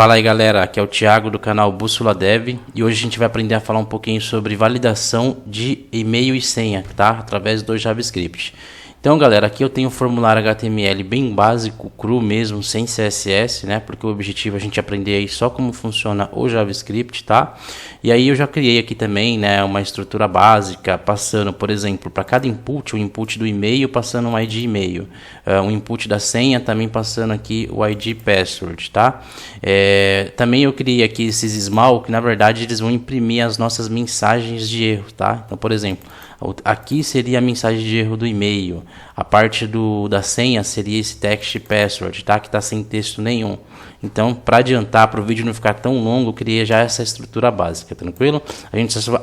Fala aí galera, aqui é o Thiago do canal Bússola Dev e hoje a gente vai aprender a falar um pouquinho sobre validação de e-mail e senha, tá? Através do JavaScript. Então galera, aqui eu tenho um formulário HTML bem básico, cru mesmo, sem CSS, né? Porque o objetivo é a gente aprender aí só como funciona o JavaScript, tá? E aí eu já criei aqui também, né, uma estrutura básica, passando, por exemplo, para cada input, o input do e-mail passando um ID e-mail, um input da senha também passando aqui o ID password, tá? Também eu criei aqui esses small, que na verdade eles vão imprimir as nossas mensagens de erro, tá? Então, por exemplo, aqui seria a mensagem de erro do e-mail, a parte da senha seria esse text password, tá? Que está sem texto nenhum. Então, para adiantar, para o vídeo não ficar tão longo, eu criei já essa estrutura básica, tranquilo? A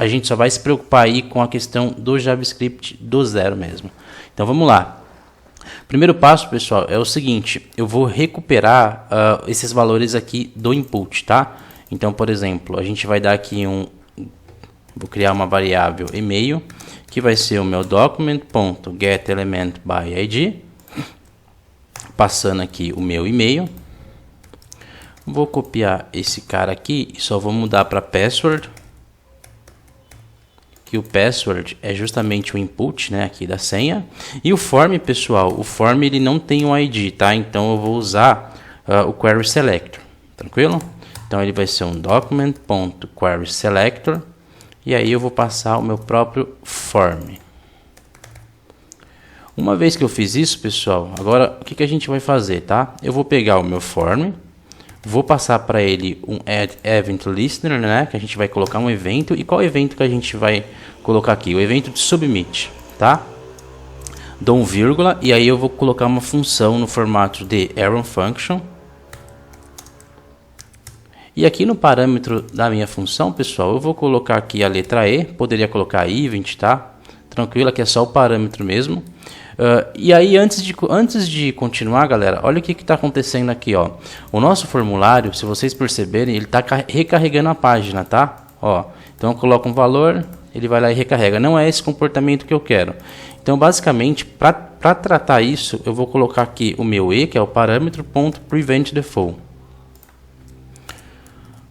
gente só vai se preocupar aí com a questão do JavaScript do zero mesmo. Então, vamos lá. Primeiro passo, pessoal, é o seguinte, eu vou recuperar esses valores aqui do input, tá? Então, por exemplo, a gente vai dar aqui vou criar uma variável e-mail, que vai ser o meu document.getElementById, passando aqui o meu e-mail. Vou copiar esse cara aqui e só vou mudar para password, que o password é justamente o input, né, aqui da senha. E o form, pessoal, o form ele não tem um ID, tá? Então eu vou usar o query selector, tranquilo? Então ele vai ser um document.querySelector e aí eu vou passar o meu próprio form. Uma vez que eu fiz isso, pessoal, agora o que a gente vai fazer, tá? Eu vou pegar o meu form, vou passar para ele um add event listener, né? Que a gente vai colocar um evento. E qual evento que a gente vai colocar aqui? O evento de submit, tá? Dou um vírgula e aí eu vou colocar uma função no formato de arrow function. E aqui no parâmetro da minha função, pessoal, eu vou colocar aqui a letra E. Poderia colocar event, tá? Tranquilo, aqui é só o parâmetro mesmo. E aí, antes de continuar, galera, olha o que está acontecendo aqui, ó. O nosso formulário, se vocês perceberem, ele está recarregando a página, tá? Ó, então eu coloco um valor, ele vai lá e recarrega. Não é esse comportamento que eu quero. Então, basicamente, para tratar isso, eu vou colocar aqui o meu E, que é o parâmetro.preventDefault.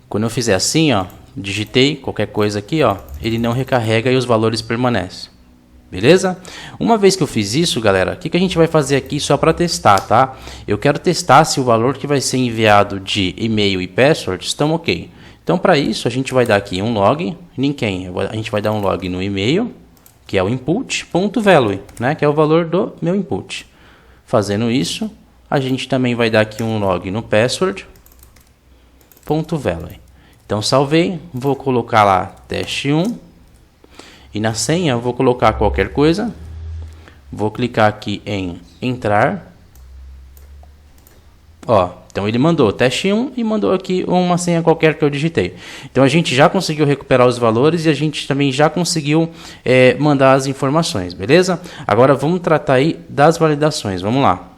Quando eu fizer assim, ó, digitei qualquer coisa aqui, ó, ele não recarrega e os valores permanecem. Beleza? Uma vez que eu fiz isso, galera, o que a gente vai fazer aqui só para testar, tá? Eu quero testar se o valor que vai ser enviado de e-mail e password estão ok. Então, para isso, a gente vai dar aqui um log em quem? A gente vai dar um log no e-mail, que é o input.value, né? Que é o valor do meu input. Fazendo isso, a gente também vai dar aqui um log no password.value. Então, salvei, vou colocar lá teste1. E na senha eu vou colocar qualquer coisa, vou clicar aqui em entrar, ó, então ele mandou teste 1 e mandou aqui uma senha qualquer que eu digitei. Então a gente já conseguiu recuperar os valores e a gente também já conseguiu mandar as informações, beleza? Agora vamos tratar aí das validações, vamos lá.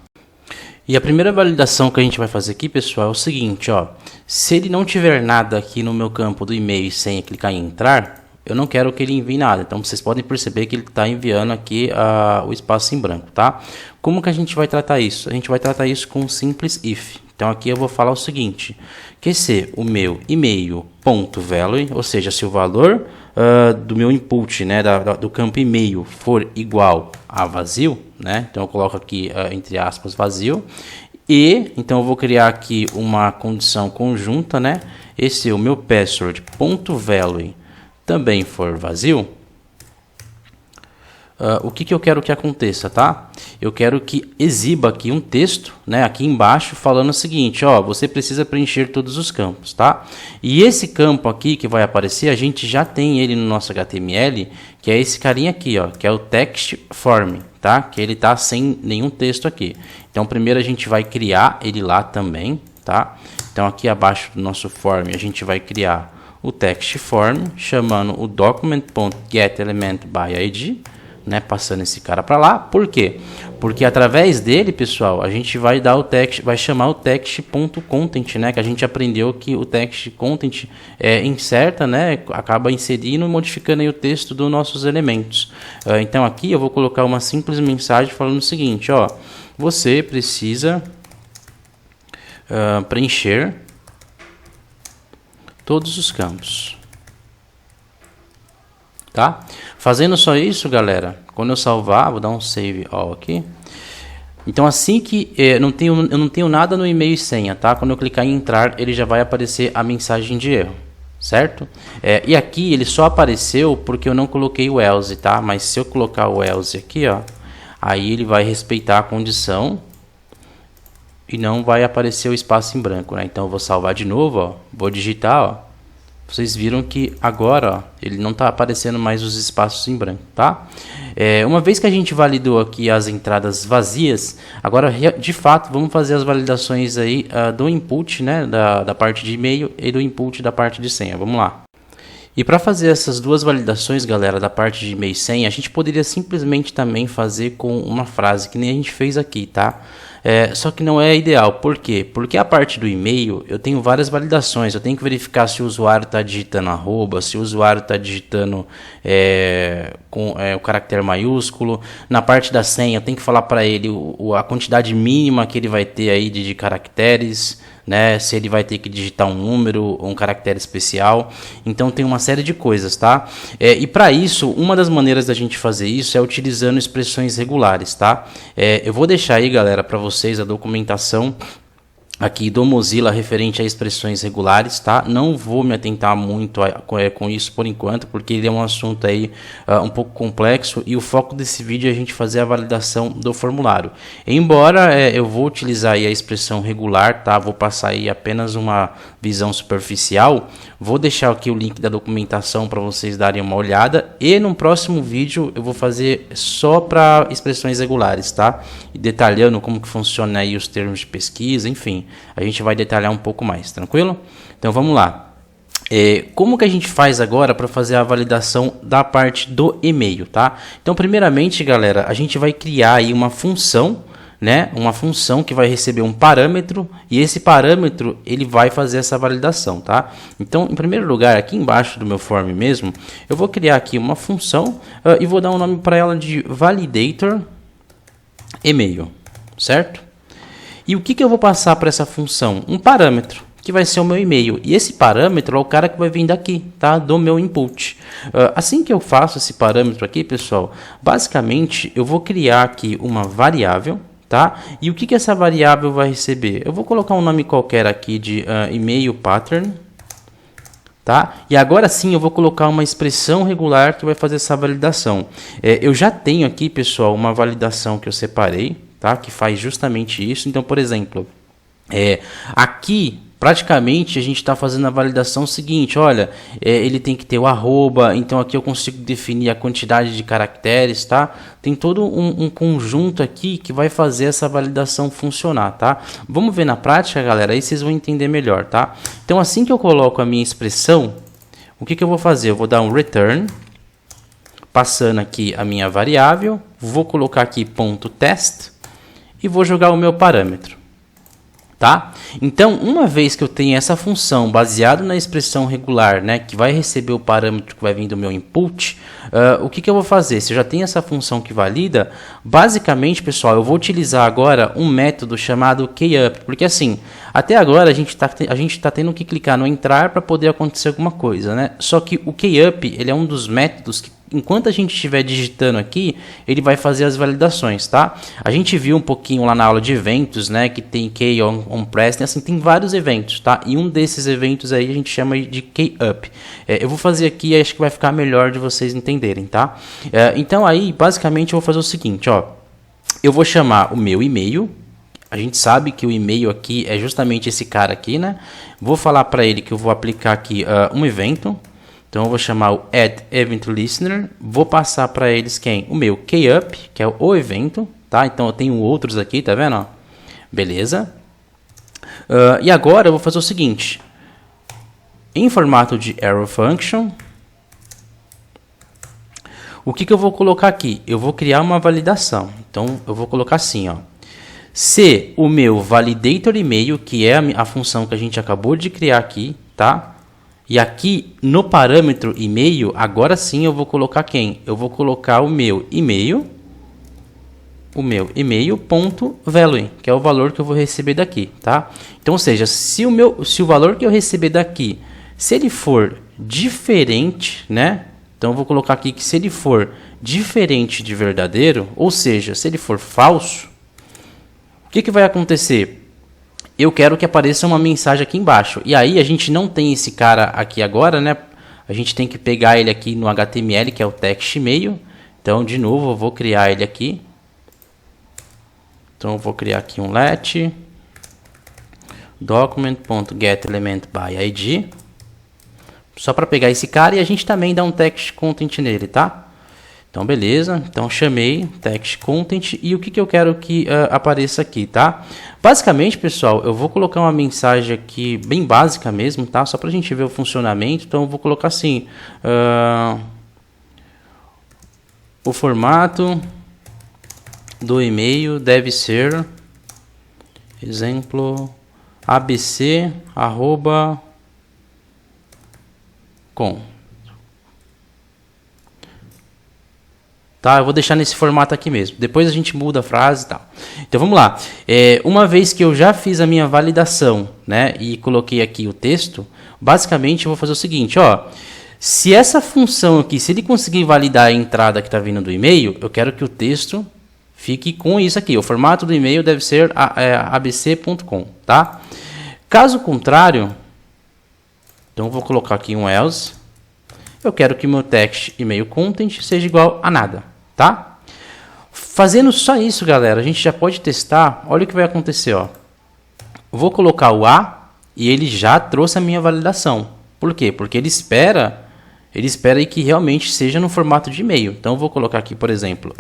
E a primeira validação que a gente vai fazer aqui, pessoal, é o seguinte, ó, se ele não tiver nada aqui no meu campo do e-mail e senha, clicar em entrar, eu não quero que ele envie nada. Então, vocês podem perceber que ele está enviando aqui o espaço em branco, tá? Como que a gente vai tratar isso? A gente vai tratar isso com um simples if. Então, aqui eu vou falar o seguinte. Que se o meu e-mail.value, ou seja, se o valor do meu input, né, do campo e-mail for igual a vazio, né? Então, eu coloco aqui, entre aspas, vazio. E, então, eu vou criar aqui uma condição conjunta, né? Esse é o meu password.value também for vazio, o que eu quero que aconteça, tá? Eu quero que exiba aqui um texto, né, aqui embaixo, falando o seguinte, ó, você precisa preencher todos os campos, tá? E esse campo aqui que vai aparecer, a gente já tem ele no nosso HTML, que é esse carinha aqui, ó, que é o text form, tá? Que ele tá sem nenhum texto aqui. Então, primeiro a gente vai criar ele lá também, tá? Então, aqui abaixo do nosso form, a gente vai criar o text form, chamando o document.getElementById, né, passando esse cara para lá. Por quê? Porque através dele, pessoal, a gente vai dar o text, vai chamar o text.content, né, que a gente aprendeu que o text content inserta, né, acaba inserindo e modificando aí o texto dos nossos elementos. Então aqui eu vou colocar uma simples mensagem falando o seguinte, ó, você precisa preencher todos os campos. Tá? Fazendo só isso, galera, quando eu salvar, vou dar um save all aqui. Então assim que eu não tenho nada no e-mail e senha, tá? Quando eu clicar em entrar, ele já vai aparecer a mensagem de erro, certo? E aqui ele só apareceu porque eu não coloquei o else, tá? Mas se eu colocar o else aqui, ó, aí ele vai respeitar a condição e não vai aparecer o espaço em branco, né? Então eu vou salvar de novo, ó, vou digitar, ó. Vocês viram que agora, ó, ele não está aparecendo mais os espaços em branco, tá? Uma vez que a gente validou aqui as entradas vazias, agora de fato vamos fazer as validações aí do input, né, da parte de e-mail e do input da parte de senha. Vamos lá. E para fazer essas duas validações, galera, da parte de e-mail e senha, a gente poderia simplesmente também fazer com uma frase, que nem a gente fez aqui, tá? Só que não é ideal. Por quê? Porque a parte do e-mail eu tenho várias validações. Eu tenho que verificar se o usuário está digitando arroba, se o usuário está digitando com o caractere maiúsculo. Na parte da senha eu tenho que falar para ele a quantidade mínima que ele vai ter aí de caracteres, né? Se ele vai ter que digitar um número ou um caractere especial. Então tem uma série de coisas, tá? E para isso, uma das maneiras da gente fazer isso é utilizando expressões regulares, tá? Eu vou deixar aí, galera, para vocês a documentação aqui do Mozilla referente a expressões regulares, tá? Não vou me atentar muito com isso por enquanto, porque ele é um assunto aí um pouco complexo e o foco desse vídeo é a gente fazer a validação do formulário. Embora eu vou utilizar aí a expressão regular, tá? Vou passar aí apenas uma visão superficial. Vou deixar aqui o link da documentação para vocês darem uma olhada e no próximo vídeo eu vou fazer só para expressões regulares, tá? E detalhando como que funciona aí os termos de pesquisa, enfim. A gente vai detalhar um pouco mais, tranquilo? Então vamos lá. Como que a gente faz agora para fazer a validação da parte do e-mail, tá? Então primeiramente, galera, a gente vai criar aí uma função, né? Uma função que vai receber um parâmetro e esse parâmetro ele vai fazer essa validação, tá? Então em primeiro lugar, aqui embaixo do meu form mesmo, eu vou criar aqui uma função e vou dar um nome para ela de validator email, certo? E o que eu vou passar para essa função? Um parâmetro, que vai ser o meu e-mail. E esse parâmetro é o cara que vai vir daqui, tá? Do meu input. Assim que eu faço esse parâmetro aqui, pessoal, basicamente eu vou criar aqui uma variável, tá? E o que essa variável vai receber? Eu vou colocar um nome qualquer aqui de email pattern, tá? E agora sim eu vou colocar uma expressão regular que vai fazer essa validação. Eu já tenho aqui, pessoal, uma validação que eu separei, tá? Que faz justamente isso. Então, por exemplo, aqui praticamente a gente está fazendo a validação seguinte, olha, ele tem que ter o arroba, então aqui eu consigo definir a quantidade de caracteres, tá? Tem todo um conjunto aqui que vai fazer essa validação funcionar, tá? Vamos ver na prática, galera, aí vocês vão entender melhor, tá? Então assim que eu coloco a minha expressão, o que eu vou fazer? Eu vou dar um return, passando aqui a minha variável, vou colocar aqui .test e vou jogar o meu parâmetro, tá? Então, uma vez que eu tenho essa função baseada na expressão regular, né, que vai receber o parâmetro que vai vir do meu input, o que eu vou fazer? Se eu já tenho essa função que valida, basicamente, pessoal, eu vou utilizar agora um método chamado keyup, porque assim, até agora a gente tá tendo que clicar no entrar para poder acontecer alguma coisa, né? Só que o keyup, ele é um dos métodos que enquanto a gente estiver digitando aqui, ele vai fazer as validações, tá? A gente viu um pouquinho lá na aula de eventos, né? Que tem key on press, né? Assim, tem vários eventos, tá? E um desses eventos aí a gente chama de key up. Eu vou fazer aqui e acho que vai ficar melhor de vocês entenderem, tá? Então aí, basicamente, eu vou fazer o seguinte, ó. Eu vou chamar o meu e-mail. A gente sabe que o e-mail aqui é justamente esse cara aqui, né? Vou falar para ele que eu vou aplicar aqui um evento. Então eu vou chamar o add event listener, vou passar para eles quem? O meu keyup, que é o evento, tá? Então eu tenho outros aqui, tá vendo? Beleza. E agora eu vou fazer o seguinte, em formato de arrow function, o que eu vou colocar aqui? Eu vou criar uma validação, então eu vou colocar assim, ó. Se o meu validator email, que é a função que a gente acabou de criar aqui, tá? E aqui no parâmetro e-mail, agora sim eu vou colocar quem? Eu vou colocar o meu e-mail ponto value, que é o valor que eu vou receber daqui, tá? Então, ou seja, se o valor que eu receber daqui Se ele for diferente, né? Então eu vou colocar aqui que se ele for diferente de verdadeiro, ou seja, se ele for falso, o que vai acontecer? Eu quero que apareça uma mensagem aqui embaixo. E aí a gente não tem esse cara aqui agora, né? A gente tem que pegar ele aqui no HTML, que é o text e-mail. Então, de novo, eu vou criar ele aqui. Então, eu vou criar aqui um let document.getElementById, só para pegar esse cara, e a gente também dá um text content nele, tá? Então, beleza. Então, chamei text content, e o que eu quero que apareça aqui, tá? Basicamente, pessoal, eu vou colocar uma mensagem aqui bem básica mesmo, tá? Só para a gente ver o funcionamento. Então, eu vou colocar assim, o formato do e-mail deve ser, exemplo, abc@com. Tá, eu vou deixar nesse formato aqui mesmo. Depois a gente muda a frase e tal. Então vamos lá. Uma vez que eu já fiz a minha validação, né, e coloquei aqui o texto, basicamente eu vou fazer o seguinte, ó. Se essa função aqui, se ele conseguir validar a entrada que está vindo do e-mail, eu quero que o texto fique com isso aqui. O formato do e-mail deve ser abc.com, tá? Caso contrário, então eu vou colocar aqui um else. Eu quero que meu text e-mail content seja igual a nada, tá? Fazendo só isso, galera, a gente já pode testar. Olha o que vai acontecer, ó. Eu vou colocar o A e ele já trouxe a minha validação. Por quê? Porque ele espera aí que realmente seja no formato de e-mail. Então eu vou colocar aqui, por exemplo,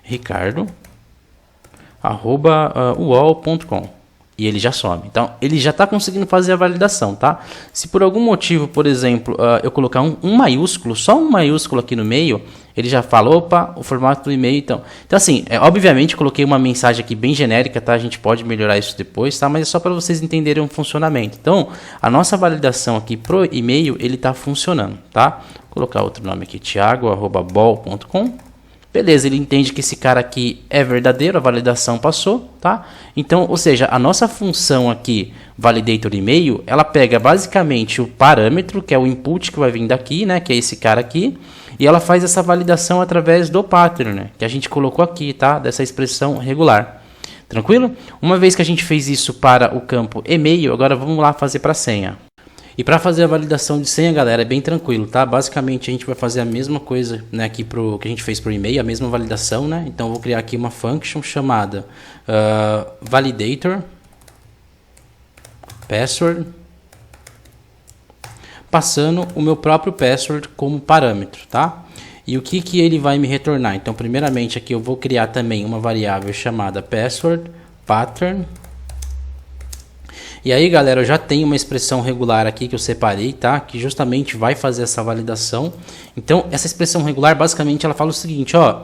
ricardo@uol.com. E ele já some. Então, ele já está conseguindo fazer a validação, tá? Se por algum motivo, por exemplo, eu colocar um maiúsculo, só um maiúsculo aqui no meio, ele já fala, opa, o formato do e-mail, então. Então, assim, obviamente, coloquei uma mensagem aqui bem genérica, tá? A gente pode melhorar isso depois, tá? Mas é só para vocês entenderem o funcionamento. Então, a nossa validação aqui pro e-mail, ele está funcionando, tá? Vou colocar outro nome aqui, thiago@bol.com. Beleza, ele entende que esse cara aqui é verdadeiro, a validação passou, tá? Então, ou seja, a nossa função aqui, validator e-mail, ela pega basicamente o parâmetro, que é o input que vai vir daqui, né? Que é esse cara aqui, e ela faz essa validação através do pattern, né, que a gente colocou aqui, tá? Dessa expressão regular. Tranquilo? Uma vez que a gente fez isso para o campo e-mail, agora vamos lá fazer para a senha. E para fazer a validação de senha, galera, é bem tranquilo, tá? Basicamente, a gente vai fazer a mesma coisa, né, aqui pro que a gente fez para o e-mail, a mesma validação, né? Então, eu vou criar aqui uma function chamada validator password, passando o meu próprio password como parâmetro, tá? E o que ele vai me retornar? Então, primeiramente, aqui eu vou criar também uma variável chamada password pattern. E aí, galera, eu já tenho uma expressão regular aqui que eu separei, tá? Que justamente vai fazer essa validação. Então, essa expressão regular, basicamente, ela fala o seguinte, ó.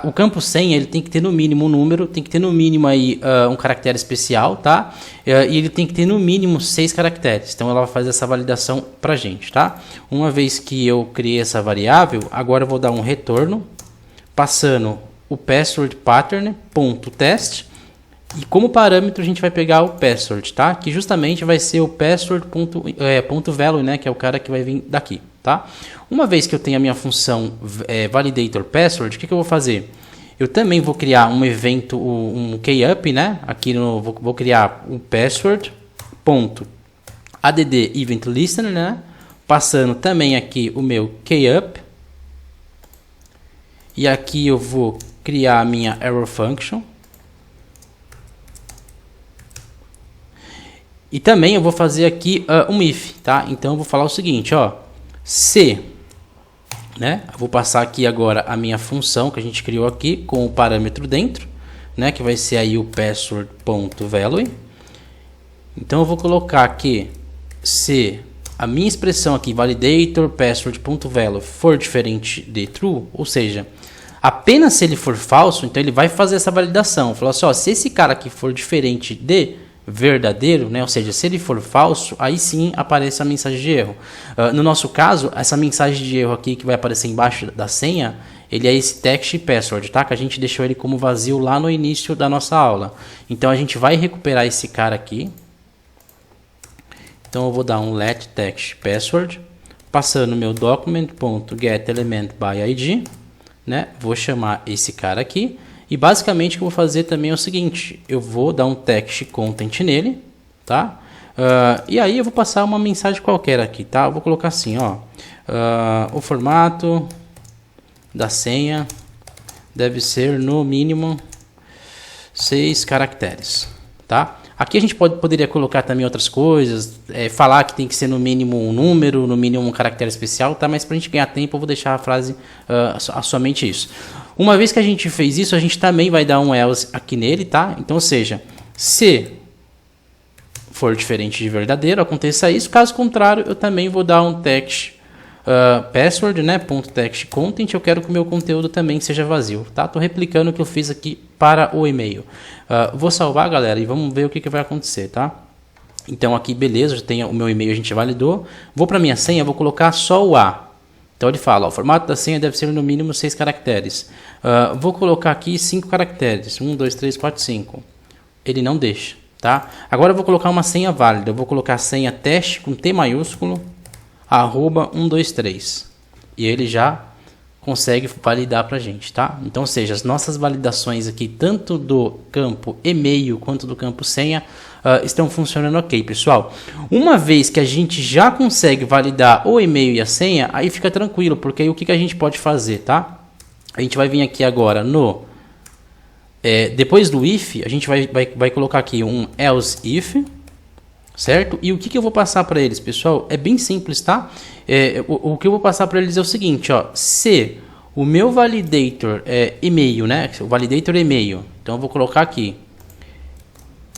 O campo senha, ele tem que ter no mínimo um número, tem que ter no mínimo aí um caractere especial, tá? E ele tem que ter no mínimo 6 caracteres. Então, ela vai fazer essa validação pra gente, tá? Uma vez que eu criei essa variável, agora eu vou dar um retorno, passando o password pattern.test. E como parâmetro a gente vai pegar o password, tá? Que justamente vai ser o password.value, né? Que é o cara que vai vir daqui, tá? Uma vez que eu tenho a minha função validator password, o que eu vou fazer? Eu também vou criar um evento, um keyup, né? Aqui vou criar o password.add event listener, né? Passando também aqui o meu keyup. E aqui eu vou criar a minha error function. E também eu vou fazer aqui um if, tá? Então eu vou falar o seguinte, ó, se, né? Eu vou passar aqui agora a minha função que a gente criou aqui com o parâmetro dentro, né? Que vai ser aí o password.value. Então eu vou colocar aqui se a minha expressão aqui validator password.value for diferente de true, ou seja, apenas se ele for falso, então ele vai fazer essa validação. Falar assim, ó, se esse cara aqui for diferente de verdadeiro, né? Ou seja, se ele for falso, aí sim aparece a mensagem de erro. No nosso caso, essa mensagem de erro aqui que vai aparecer embaixo da senha, ele é esse text password, tá? Que a gente deixou ele como vazio lá no início da nossa aula. Então a gente vai recuperar esse cara aqui. Então eu vou dar um let text password, passando meu document.getElementById, né? Vou chamar esse cara aqui. E basicamente o que eu vou fazer também é o seguinte, eu vou dar um text content nele, tá? E aí eu vou passar uma mensagem qualquer aqui, tá? Eu vou colocar assim, ó, o formato da senha deve ser no mínimo 6 caracteres, tá? Aqui a gente poderia colocar também outras coisas, falar que tem que ser no mínimo um número, no mínimo um caractere especial, tá? Mas para a gente ganhar tempo eu vou deixar a frase somente isso. Uma vez que a gente fez isso, a gente também vai dar um else aqui nele, tá? Então, ou seja, se for diferente de verdadeiro, aconteça isso. Caso contrário, eu também vou dar um text password, né? .text content. Eu quero que o meu conteúdo também seja vazio, tá? Tô replicando o que eu fiz aqui para o e-mail. Vou salvar, galera, e vamos ver o que vai acontecer, tá? Então aqui, beleza, já tem o meu e-mail, a gente validou. Vou para minha senha, vou colocar só o A. Então ele fala, ó, o formato da senha deve ser no mínimo 6 caracteres. Vou colocar aqui 5 caracteres. 1, 2, 3, 4, 5. Ele não deixa, tá? Agora eu vou colocar uma senha válida. Eu vou colocar a senha teste com T maiúsculo, @123. E ele já consegue validar pra gente, tá? Então, ou seja, as nossas validações aqui, tanto do campo e-mail quanto do campo senha, estão funcionando ok, pessoal. Uma vez que a gente já consegue validar o e-mail e a senha, aí fica tranquilo, porque aí o que a gente pode fazer, tá? A gente vai vir aqui agora no... depois do if, a gente vai colocar aqui um else if, certo? E o que eu vou passar para eles, pessoal? É bem simples, tá? O que eu vou passar para eles é o seguinte, ó. Se o meu validator e-mail, né? O validator e-mail. Então eu vou colocar aqui.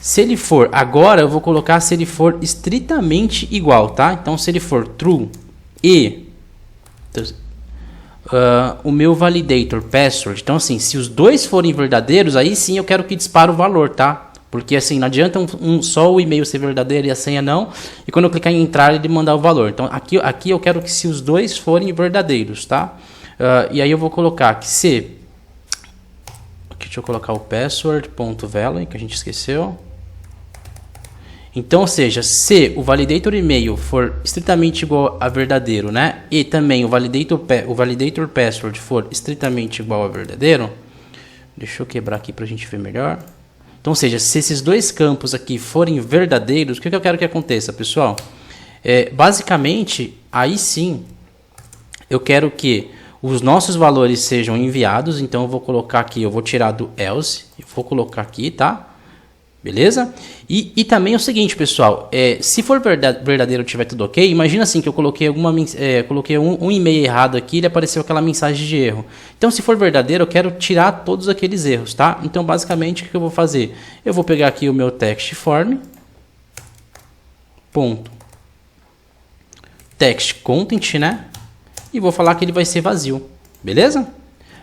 Se ele for, agora eu vou colocar se ele for estritamente igual, tá? Então se ele for true e o meu validator password. Então assim, se os dois forem verdadeiros, aí sim eu quero que dispare o valor, tá? Porque assim, não adianta só o e-mail ser verdadeiro e a senha não. E quando eu clicar em entrar, ele mandar o valor. Então aqui eu quero que se os dois forem verdadeiros, tá? E aí eu vou colocar que se... Aqui, deixa eu colocar o password.value, que a gente esqueceu. Então, ou seja, se o validator e-mail for estritamente igual a verdadeiro, né? E também o validator password for estritamente igual a verdadeiro. Deixa eu quebrar aqui para a gente ver melhor. Então, ou seja, se esses dois campos aqui forem verdadeiros, o que eu quero que aconteça, pessoal? Basicamente, aí sim, eu quero que os nossos valores sejam enviados. Então, eu vou colocar aqui, eu vou tirar do else, e vou colocar aqui, tá? Beleza? E também é o seguinte, pessoal, se for verdadeiro, tiver tudo ok, imagina assim que eu coloquei coloquei um e-mail errado aqui e ele apareceu aquela mensagem de erro. Então, se for verdadeiro, eu quero tirar todos aqueles erros, tá? Então, basicamente, o que eu vou fazer? Eu vou pegar aqui o meu text form, text content, né? E vou falar que ele vai ser vazio, beleza?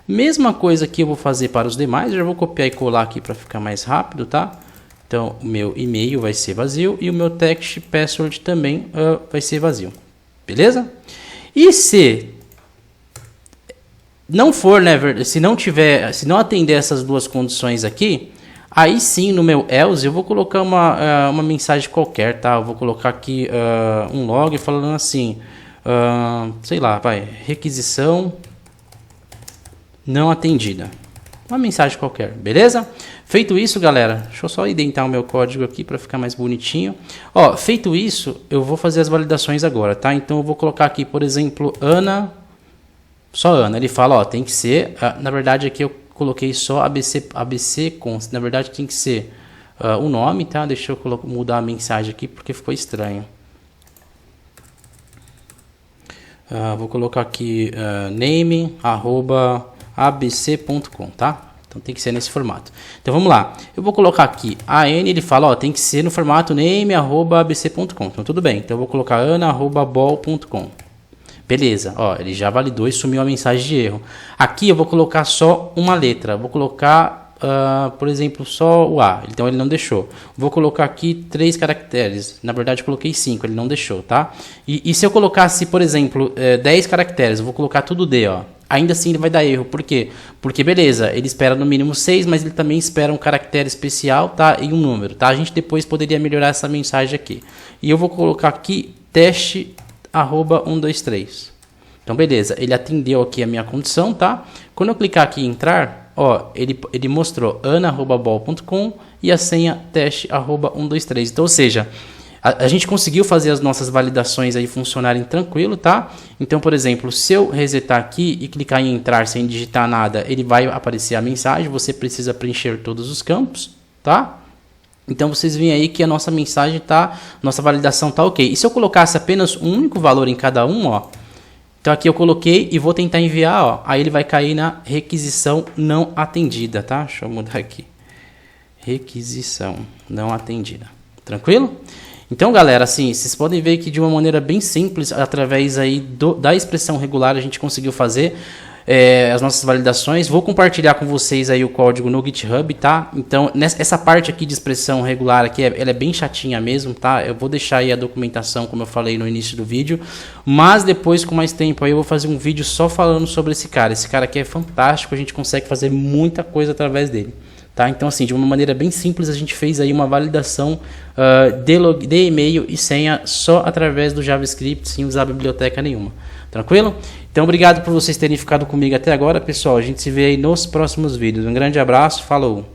Mesma coisa que eu vou fazer para os demais, eu já vou copiar e colar aqui para ficar mais rápido, tá? Então, o meu e-mail vai ser vazio e o meu text password também vai ser vazio. Beleza? E se não for, né, se não atender essas duas condições aqui, aí sim no meu else eu vou colocar uma mensagem qualquer, tá? Eu vou colocar aqui um log falando assim, sei lá, requisição não atendida. Uma mensagem qualquer, beleza? Feito isso, galera, deixa eu só indentar o meu código aqui para ficar mais bonitinho. Ó, feito isso, eu vou fazer as validações agora, tá? Então eu vou colocar aqui, por exemplo, Ana, só Ana. Ele fala, ó, tem que ser, na verdade aqui eu coloquei só ABC const, na verdade tem que ser o nome, tá? Deixa eu mudar a mensagem aqui porque ficou estranho. Vou colocar aqui name, @abc.com, tá? Então tem que ser nesse formato. Então vamos lá. Eu vou colocar aqui AN, ele fala, ó, tem que ser no formato name@abc.com. Então tudo bem. Então eu vou colocar ana@bol.com. Beleza, ó, ele já validou e sumiu a mensagem de erro. Aqui eu vou colocar só uma letra. Vou colocar, por exemplo, só o A. Então ele não deixou. Vou colocar aqui 3 caracteres. Na verdade eu coloquei 5, ele não deixou, tá? E se eu colocasse, por exemplo, 10 caracteres, eu vou colocar tudo D, ó. ainda assim ele vai dar erro. Por quê? Porque beleza, ele espera no mínimo 6, mas ele também espera um caractere especial, tá? E um número, tá? A gente depois poderia melhorar essa mensagem aqui. E eu vou colocar aqui teste @123. Então beleza, ele atendeu aqui a minha condição, tá? Quando eu clicar aqui em entrar, ó, ele mostrou ana@bol.com e a senha teste@123. Então, ou seja, a gente conseguiu fazer as nossas validações aí funcionarem tranquilo, tá? Então, por exemplo, se eu resetar aqui e clicar em entrar sem digitar nada, ele vai aparecer a mensagem, você precisa preencher todos os campos, tá? Então vocês veem aí que a nossa mensagem tá, nossa validação tá ok. E se eu colocasse apenas um único valor em cada um, ó, então aqui eu coloquei e vou tentar enviar, ó, aí ele vai cair na requisição não atendida, tá? Deixa eu mudar aqui. Requisição não atendida. Tranquilo? Então, galera, assim, vocês podem ver que de uma maneira bem simples, através aí da expressão regular, a gente conseguiu fazer as nossas validações. Vou compartilhar com vocês aí o código no GitHub, tá? Então, essa parte aqui de expressão regular aqui, ela é bem chatinha mesmo, tá? Eu vou deixar aí a documentação, como eu falei no início do vídeo, mas depois, com mais tempo aí, eu vou fazer um vídeo só falando sobre esse cara. Esse cara aqui é fantástico, a gente consegue fazer muita coisa através dele. Tá? Então, assim, de uma maneira bem simples, a gente fez aí uma validação de e-mail e senha só através do JavaScript, sem usar biblioteca nenhuma. Tranquilo? Então, obrigado por vocês terem ficado comigo até agora, pessoal. A gente se vê aí nos próximos vídeos. Um grande abraço, falou!